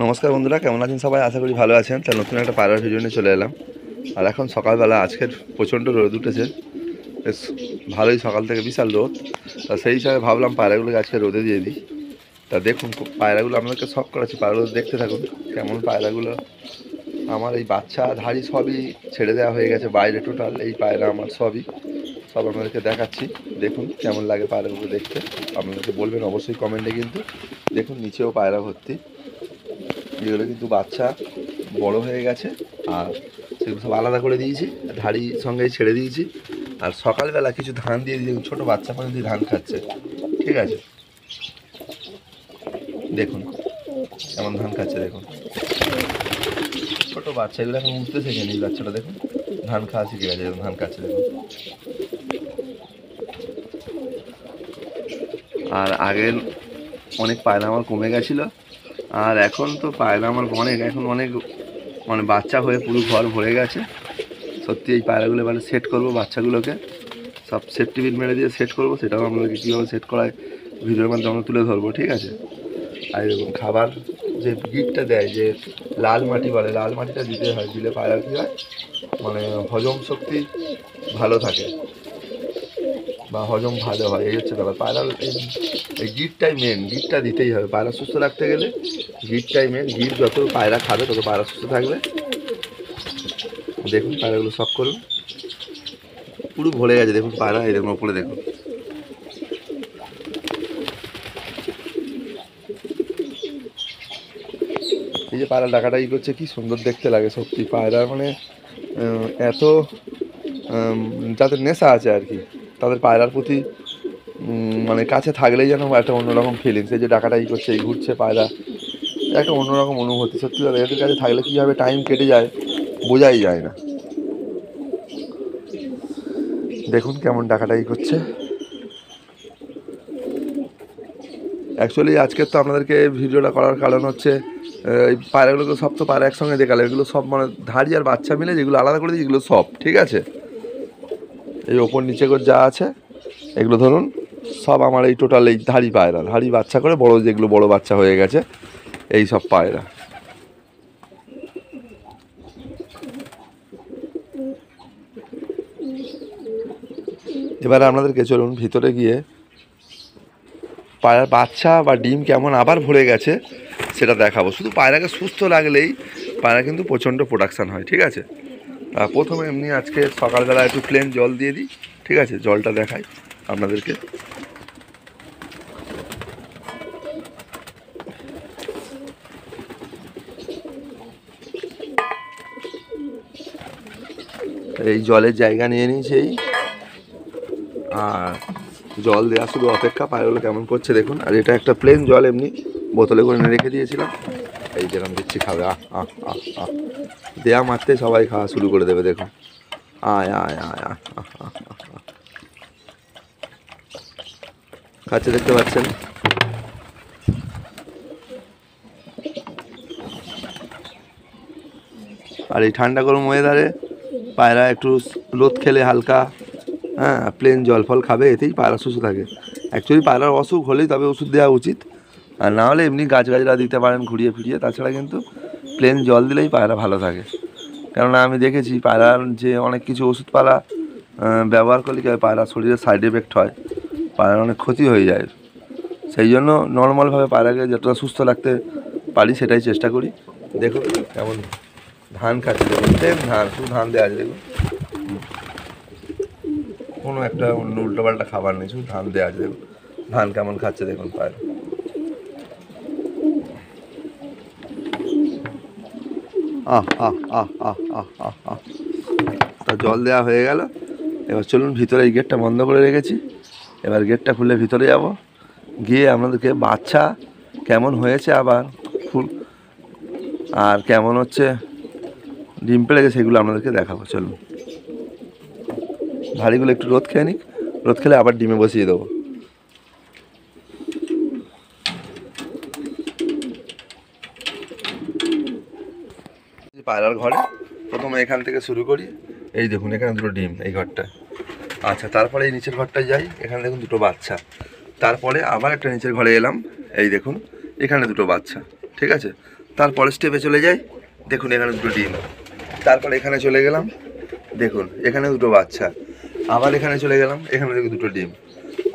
নমস্কার বন্ধুরা, কেমন আছেন সবাই? আশা করি ভালো আছেন। তাই নতুন একটা পায়রার ভিডিও নিয়ে চলে এলাম। আর এখন সকালবেলা, আজকের প্রচণ্ড রোদ উঠেছে, বেশ ভালোই, সকাল থেকে বিশাল রোদ। তা সেই হিসাবে ভাবলাম পায়রাগুলোকে আজকে রোদে দিয়ে দিই। তা দেখুন পায়রাগুলো আপনাদেরকে শখ করাচ্ছি, পায়রাগুলো দেখতে থাকুন কেমন পায়রাগুলো। আমার এই বাচ্চা ধাড়ি সবই ছেড়ে দেওয়া হয়ে গেছে বাইরে, টোটাল এই পায়রা আমার সবই, সব আপনাদেরকে দেখাচ্ছি। দেখুন কেমন লাগে পায়রাগুলো দেখতে, আপনাদেরকে বলবেন অবশ্যই কমেন্টে। কিন্তু দেখুন নিচেও পায়রা ভর্তি, এগুলো কিন্তু বাচ্চা বড় হয়ে গেছে। আর সেগুলো সব আলাদা করে দিয়েছি, ধাড়ির সঙ্গেই ছেড়ে দিয়েছি। আর সকালবেলা কিছু ধান দিয়ে দিয়েছি, ছোটো বাচ্চা পর্যন্ত ধান খাচ্ছে, ঠিক আছে? দেখুন কেমন ধান খাচ্ছে, দেখুন ছোটো বাচ্চা, এগুলো এখন উঠতে শেখেনি। এই বাচ্চাটা দেখুন ধান খাওয়া শিখে গেছে, ধান খাচ্ছে দেখুন। আর আগের অনেক পায়রা আমার কমে গেছিলো, আর এখন তো পায়রা আমার অনেক মানে বাচ্চা হয়ে পুরো ঘর ভরে গেছে। সত্যি এই পায়রাগুলো এবারে সেট করবো, বাচ্চাগুলোকে সব সেফটি বিট মেরে দিয়ে সেট করবো। সেটাও আপনাদেরকে কীভাবে সেট করায় ভিডিওর মাধ্যমে আমরা তুলে ধরবো, ঠিক আছে? আর এরকম খাবার যে গিটটা দেয়, যে লাল মাটি বলে, লাল মাটিটা দিতে হয়। দিলে পায়রা কী হয়, মানে হজম শক্তি ভালো থাকে বা হজম ভালো হয়, এই হচ্ছে ব্যাপার। পায়রার এই গিটটাই মেন, গিটটা দিতেই হবে। পায়রা সুস্থ রাখতে গেলে গিটটাই মেন। গিট যত পায়রা খাবে তত পায়রা সুস্থ থাকবে। দেখুন পায়রাগুলো সব করুন, পুরো ভরে গেছে দেখুন পায়রা। এই দেখুন ওপরে দেখুন, এই যে পায়রা ডাকাডাকি করছে, কি সুন্দর দেখতে লাগে সত্যি। পায়রা মানে এত যাদের নেশা আছে আর কি, তাদের পায়রার প্রতি মানে কাছে থাকলেই যেন একটা অন্যরকম ফিলিংস। এই যে ডাকাডাকি করছে, এই ঘুরছে পায়রা, একটা অন্যরকম অনুভূতি সত্যি। এদের কাছে থাকলে কীভাবে টাইম কেটে যায় বোঝাই যায় না। দেখুন কেমন ডাকাডাকি করছে। অ্যাকচুয়ালি আজকের তো আপনাদেরকে ভিডিওটা করার কারণ হচ্ছে, এই পায়রাগুলোকে সব তো পায়রা একসঙ্গে দেখালে, এগুলো সব মানে ধাড়ি আর বাচ্চা মিলে যেগুলো আলাদা করে দিই, এগুলো সব ঠিক আছে। এই ওপর নিচে করে যা আছে এগুলো ধরুন সব আমার এই টোটাল এই ধাড়ি পায়রা, ধাড়ি বাচ্চা করে বড়, যেগুলো বড় বাচ্চা হয়ে গেছে, এই সব পায়রা। এবারে আপনাদেরকে চলুন ভিতরে গিয়ে পায়রার বাচ্চা বা ডিম কেমন আবার ভরে গেছে সেটা দেখাবো। শুধু পায়রাকে সুস্থ লাগলেই পায়রা কিন্তু প্রচণ্ড প্রোডাকশান হয়, ঠিক আছে? প্রথমে এমনি আজকে সকালবেলা একটু প্লেন জল দিয়ে দিই, ঠিক আছে? জলটা দেখাই আপনাদেরকে। এই জলের জায়গা নিয়ে নিয়েছি এই, আর জল দেওয়া শুধু অপেক্ষা। পায়রাগুলো কেমন করছে দেখুন। আর এটা একটা প্লেন জল এমনি বোতলে করে এনে রেখে দিয়েছিলাম, এই যেরকম দিচ্ছি খাবে। দেয়া মারতে সবাই খাওয়া শুরু করে দেবে দেখুন। আয় আয় আয় আয় খাচ্ছে, দেখতে পাচ্ছেন। আর এই ঠান্ডা গরম ওয়েদারে পায়রা একটু রোদ খেলে হালকা, হ্যাঁ, প্লেন জল ফল খাবে, এতেই পায়রা সুস্থ থাকে। অ্যাকচুয়ালি পায়রার অসুখ হলেই তবে ওষুধ দেওয়া উচিত, আর না হলে এমনি গাছগাছরা দিতে পারেন ঘুরিয়ে ফিরিয়ে। তাছাড়া কিন্তু প্লেন জল দিলেই পায়রা ভালো থাকে। কেননা আমি দেখেছি পায়রার যে অনেক কিছু ওষুধপালা ব্যবহার করলে কি হয়, পায়রার শরীরে সাইড এফেক্ট হয়, পায়রার অনেক ক্ষতি হয়ে যায়। সেই জন্য নর্মালভাবে পায়রাকে যতটা সুস্থ রাখতে পারি সেটাই চেষ্টা করি। দেখুন কেমন ধান খাচ্ছে, দেখুন সেম ধান, শুধু ধান দেওয়া আছে দেখুন, কোনো একটা অন্য উল্টোপাল্টা খাবার নেই, শুধু ধান দেওয়া আছে দেখুন। ধান কেমন খাচ্ছে দেখুন পায়রা। তা জল দেওয়া হয়ে গেল। এবার চলুন ভিতরে, এই গেটটা বন্ধ করে রেখেছি, এবার গেটটা খুলে ভিতরে যাব, গিয়ে আপনাদেরকে বাচ্চা কেমন হয়েছে আবার ফুল আর কেমন হচ্ছে ডিম পেড়ে গেছে সেগুলো আপনাদেরকে দেখাবো। চলুন, ভারীগুলো একটু রোদ খেয়ে নিক, রোদ খেলে আবার ডিমে বসিয়ে দেবো। পায়রার ঘরে প্রথমে এখান থেকে শুরু করি। এই দেখুন এখানে দুটো ডিম এই ঘরটা, আচ্ছা। তারপরে এই নিচের ঘরটায় যাই, এখানে দেখুন দুটো বাচ্চা। তারপরে আবার একটা নিচের ঘরে এলাম, এই দেখুন এখানে দুটো বাচ্চা, ঠিক আছে? তারপরে স্টেপে চলে যাই, দেখুন এখানে দুটো ডিম। তারপর এখানে চলে গেলাম, দেখুন এখানে দুটো বাচ্চা। আবার এখানে চলে গেলাম, এখানে দেখুন দুটো ডিম।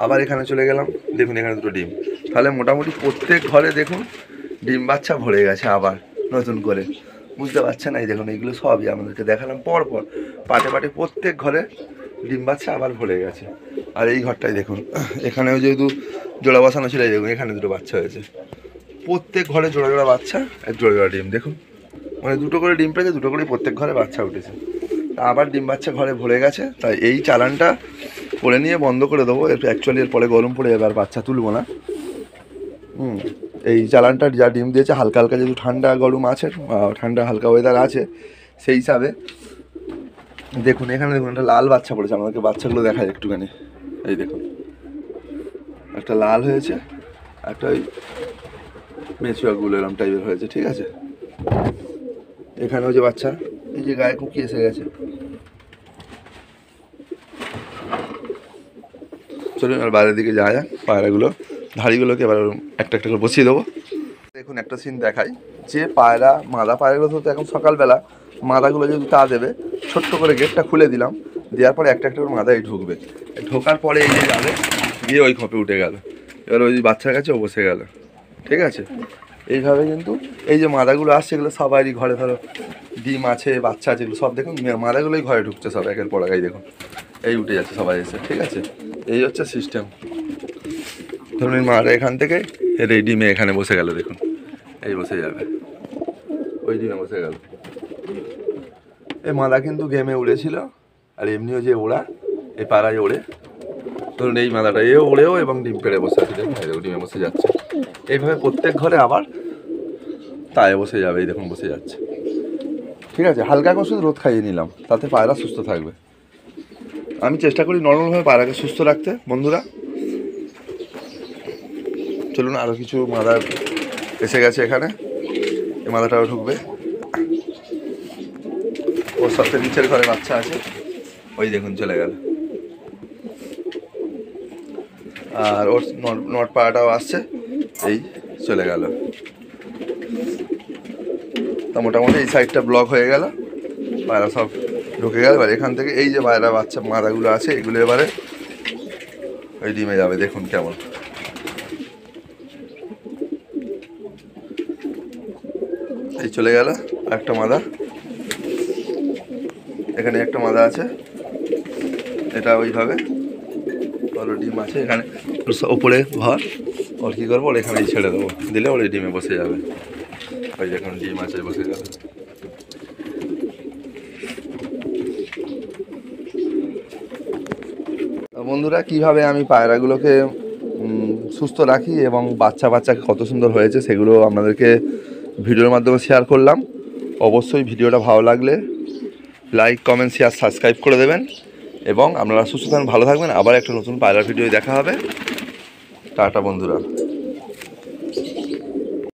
আবার এখানে চলে গেলাম, দেখুন এখানে দুটো ডিম। তাহলে মোটামুটি প্রত্যেক ঘরে দেখুন ডিম বাচ্চা ভরে গেছে আবার নতুন করে। বুঝতে পারছেন না? এই দেখুন এইগুলো সবই আমাদেরকে দেখালাম পরপর পাটে পাটে প্রত্যেক ঘরে ডিম বাচ্চা আবার ভরে গেছে। আর এই ঘরটাই দেখুন, এখানেও যেহেতু জোড়া বসানো ছিল, দেখুন এখানে দুটো বাচ্চা হয়েছে। প্রত্যেক ঘরে জোড়া জোড়া বাচ্চা, এক জোড়া জোড়া ডিম। দেখুন মানে দুটো করে ডিম পেয়েছে, দুটো করেই প্রত্যেক ঘরে বাচ্চা উঠেছে। আবার ডিম বাচ্চা ঘরে ভরে গেছে। তাই এই চালানটা করে নিয়ে বন্ধ করে দেবো। অ্যাকচুয়ালি এর পরে গরম পড়ে যাবে, আর বাচ্চা তুলবো না। এই চালানটা যা ডিম দিয়েছে, হালকা হালকা যেহেতু ঠান্ডা গরম আছে, ঠান্ডা হালকা ওয়েদার আছে, সেই হিসাবে দেখুন এখানে দেখুন একটা লাল বাচ্চা পড়েছে। আমাদেরকে বাচ্চাগুলো দেখায় একটুখানি। এই দেখুন একটা লাল হয়েছে, একটা ওই মেচুয়াগুলো এরম টাইপের হয়েছে, ঠিক আছে। এখানেও যে বাচ্চা, এই যে গায়ে কুকি এসে গেছে। চলুন এবার বাইরের দিকে যাওয়া যাক। পায়রাগুলো ধাড়িগুলোকে এবার একটা একটা করে বসিয়ে দেবো। দেখুন একটা সিন দেখাই, যে পায়রা মাদা পায়রাগুলো তো এখন সকালবেলা মাদাগুলো যেহেতু তা দেবে, ছোট্ট করে গেটটা খুলে দিলাম। দেওয়ার পরে একটা একটা করে মাদায় ঢুকবে। ঢোকার পরে এই যে যাবে, গিয়ে ওই খপে উঠে গেল। এবার ওই বাচ্চার কাছে ও বসে গেল, ঠিক আছে। এইভাবে কিন্তু এই যে মাদাগুলো আসছে, এগুলো সবারই ঘরে ধরো ডিম আছে, বাচ্চা আছে, এগুলো সব দেখুন মাদাগুলোই ঘরে ঢুকছে সব একের পর এক। দেখুন এই উঠে যাচ্ছে সবাই এসে, ঠিক আছে। এই হচ্ছে সিস্টেম। ধরুন এই মারা এখান থেকে এর এই ডিমে এখানে বসে গেল, দেখুন এই বসে যাবে, ওই ডিমে বসে গেল। এই মাদা কিন্তু গেমে উড়েছিল, আর এমনিও যে ওড়া, এই পাড়ায় ওড়ে। ধরুন এই মাদাটা এও ওড়েও এবং ডিম পেড়ে বসে আছে, দেখুন ডিমে বসে যাচ্ছে। এইভাবে প্রত্যেক ঘরে আবার তায়ে বসে যাবে, এই দেখুন বসে যাচ্ছে, ঠিক আছে। হালকা করে শুধু রোদ খাইয়ে নিলাম, তাতে পায়রা সুস্থ থাকবে। আমি চেষ্টা করি নর্মালভাবে পায়রাকে সুস্থ রাখতে বন্ধুরা। চলুন আরও কিছু মাদা এসে গেছে এখানে, এই মাদাটাও ঢুকবে। ওর সাথে নিচের ঘরে বাচ্চা আছে, ওই দেখুন চলে গেল। আর ওর নট পাড়াটাও আসছে, এই চলে গেল। তা মোটামুটি এই সাইডটা ব্লক হয়ে গেল, পায়রা সব ঢুকে গেল। এবার এখান থেকে এই যে পায়রা বাচ্চা মাদাগুলো আছে, এগুলো এবারে ওই ডিমে যাবে। দেখুন কেমন, এই চলে গেল একটা মাদা। এখানে একটা মাদা আছে, এটা ওইভাবে ওর ডিম আছে এখানে ওপরে ঘর। ওর কী করবো, ওর এখানেই ছেড়ে দেবো, দিলে ওর এই ডিমে বসে যাবে। ওই দেখুন ডিম আছে, বসে যাবে। বন্ধুরা কীভাবে আমি পায়রাগুলোকে সুস্থ রাখি এবং বাচ্চা কত সুন্দর হয়েছে সেগুলো আপনাদেরকে ভিডিওর মাধ্যমে শেয়ার করলাম। অবশ্যই ভিডিওটা ভালো লাগলে লাইক, কমেন্ট, শেয়ার, সাবস্ক্রাইব করে দেবেন এবং আপনারা সুস্থ থাকবেন, ভালো থাকবেন। আবার একটা নতুন পায়রার ভিডিও দেখা হবে। টাটা বন্ধুরা।